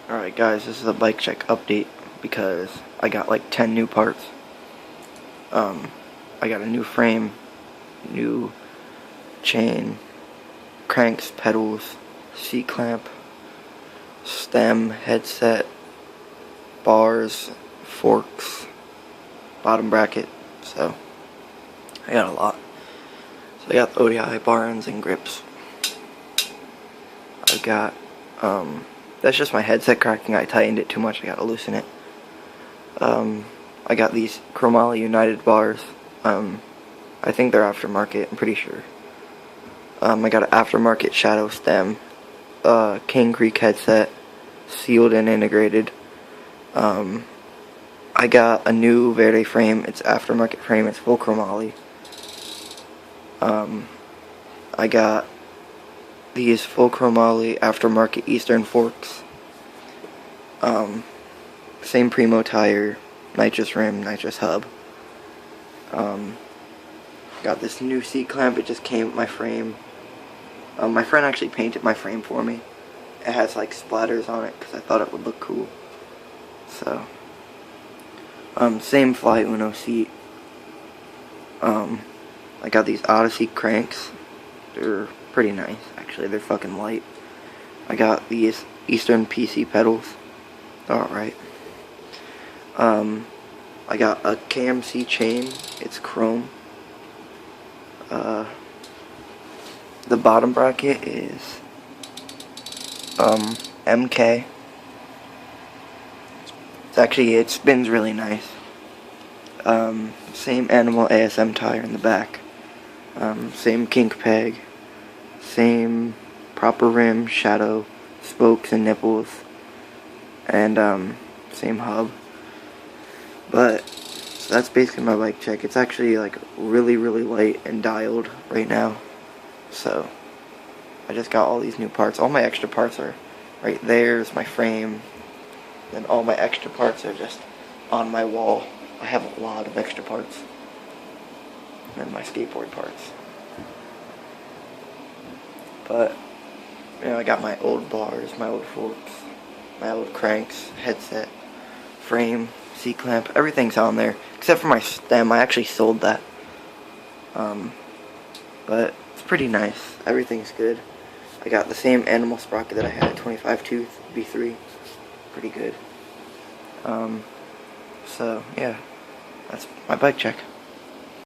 Alright guys, this is a bike check update because I got like 10 new parts. I got a new frame, new chain, cranks, pedals, seat clamp, stem, headset, bars, forks, bottom bracket, so I got a lot. So I got the ODI bar ends and grips. I got, that's just my headset cracking. I tightened it too much, I gotta loosen it. I got these chromoly United bars. I think they're aftermarket, I'm pretty sure. I got an aftermarket shadow stem, King Creek headset, sealed and integrated. I got a new Verde frame. It's aftermarket frame, it's full chromoly. I got these full chromoly aftermarket Eastern forks. Same Primo tire, nitrous rim, nitrous hub. Got this new seat clamp. It just came with my frame. My friend actually painted my frame for me. It has like splatters on it because I thought it would look cool. So, same Fly Uno seat. I got these Odyssey cranks. They're pretty nice, actually. They're fucking light. I got these Eastern PC pedals. Alright. I got a KMC chain. It's chrome. The bottom bracket is MK. It spins really nice. Same Animal ASM tire in the back. Same kink peg. Same proper rim, shadow, spokes and nipples. And same hub. But so that's basically my bike check. It's actually like really light and dialed right now. So I just got all these new parts. All my extra parts are right there. Is my frame. Then all my extra parts are just on my wall. I have a lot of extra parts. And my skateboard parts. But you know, I got my old bars, my old forks, my old cranks, headset, frame, seat clamp, everything's on there except for my stem. I actually sold that. But it's pretty nice. Everything's good. I got the same animal sprocket that I had, 25 tooth B3. Pretty good. So yeah, that's my bike check.